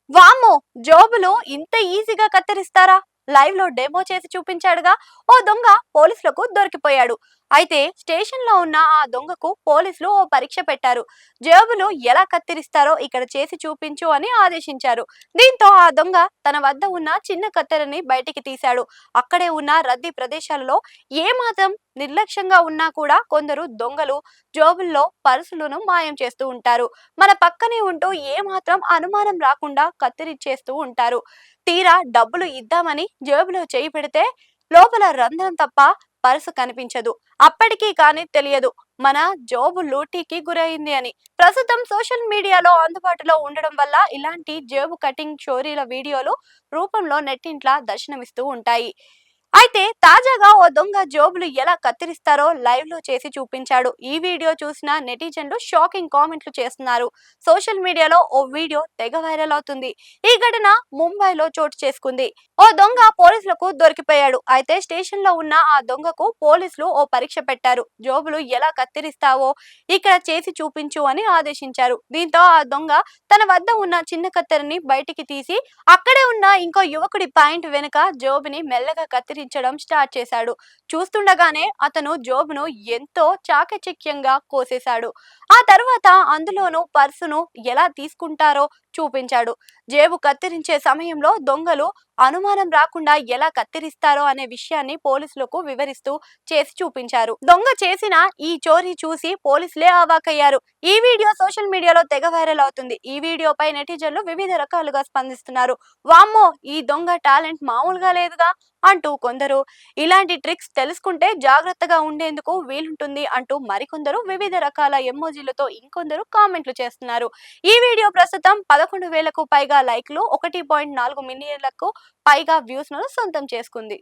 వామ్మో! జోబులు ఇంత ఈజీగా కత్తిరిస్తారా? లైవ్‌లో డెమో చేసి చూపించాడుగా. ఓ దొంగ పోలీసులకు దొరికిపోయాడు. అయితే స్టేషన్‌లో ఉన్న ఆ దొంగకు పోలీసులు ఓ పరీక్ష పెట్టారు. జేబులు ఎలా కత్తిరిస్తారో ఇక్కడ చేసి చూపించు అని ఆదేశించారు. దీంతో ఆ దొంగ తన వద్ద ఉన్న చిన్న కత్తెరని బయటికి తీశాడు. అక్కడే ఉన్న రద్దీ ప్రదేశాలలో ఏమాత్రం నిర్లక్ష్యంగా ఉన్నా కూడా కొందరు దొంగలు జోబుల్లో పర్సులను మాయం చేస్తూ ఉంటారు. మన పక్కనే ఉంటూ ఏమాత్రం అనుమానం రాకుండా కత్తిరిచ్చేస్తూ ఉంటారు. తీరా డబ్బులు ఇద్దామని జేబులో చేయి పెడితే లోపల రంధ్రం తప్ప పర్సు కనిపించదు. అప్పటికీ కానీ తెలియదు మన జోబు లూటీకి గురైంది అని. ప్రస్తుతం సోషల్ మీడియాలో అందుబాటులో ఉండడం వల్ల ఇలాంటి జేబు కటింగ్ చోరీల వీడియోలు రూపంలో నెట్టింట్లా దర్శనమిస్తూ ఉంటాయి. అయితే తాజాగా ఓ దొంగ జోబులు ఎలా కత్తిరిస్తారో లైవ్ లో చేసి చూపించాడు. ఈ వీడియో చూసిన నెటిజన్లు షాకింగ్ కామెంట్లు చేస్తున్నారు. సోషల్ మీడియాలో ఓ వీడియో తెగ వైరల్ అవుతుంది. ఈ ఘటన ముంబైలో చోటు చేసుకుంది. ఓ దొంగ పోలీసులకు దొరికిపోయాడు. అయితే స్టేషన్ లో ఉన్న ఆ దొంగకు పోలీసులు ఓ పరీక్ష పెట్టారు. జోబులు ఎలా కత్తిరిస్తావో ఇక్కడ చేసి చూపించు అని ఆదేశించారు. దీంతో ఆ దొంగ తన వద్ద ఉన్న చిన్న కత్తెరని బయటికి తీసి అక్కడే ఉన్న ఇంకో యువకుడి పాయింట్ వెనుక జోబుని మెల్లగా కత్తిరించడం స్టార్ట్ చేశాడు. చూస్తుండగానే అతను జోబును ఎంతో చాకచక్యంగా కోసేశాడు. ఆ తర్వాత అందులోనూ పర్సును ఎలా తీసుకుంటారో చూపించాడు. జేబు కత్తిరించే సమయంలో దొంగలు అనుమానం రాకుండా ఎలా కత్తిరిస్తారో అనే విషయాన్ని పోలీసులకు వివరిస్తూ చేసి చూపించారు. దొంగ చేసిన ఈ చోరీ చూసి పోలీసులే అవాకయ్యారు. ఈ వీడియో సోషల్ మీడియాలో తెగ వైరల్ అవుతుంది. ఈ వీడియోపై నెటిజన్లు వివిధ రకాలుగా స్పందిస్తున్నారు. వామ్మో! ఈ దొంగ టాలెంట్ మామూలుగా లేదుగా అంటూ కొందరు, ఇలాంటి ట్రిక్స్ తెలుసుకుంటే జాగ్రత్తగా ఉండేందుకు వీలుంటుంది అంటూ మరికొందరు వివిధ రకాల ఎమోజీలతో ఇంకొందరు కామెంట్లు చేస్తున్నారు. ఈ వీడియో ప్రస్తుతం 11,000కు పైగా లైక్లు, 1.4 మిలియన్లకు పైగా వ్యూస్ ను సొంతం చేసుకుంది.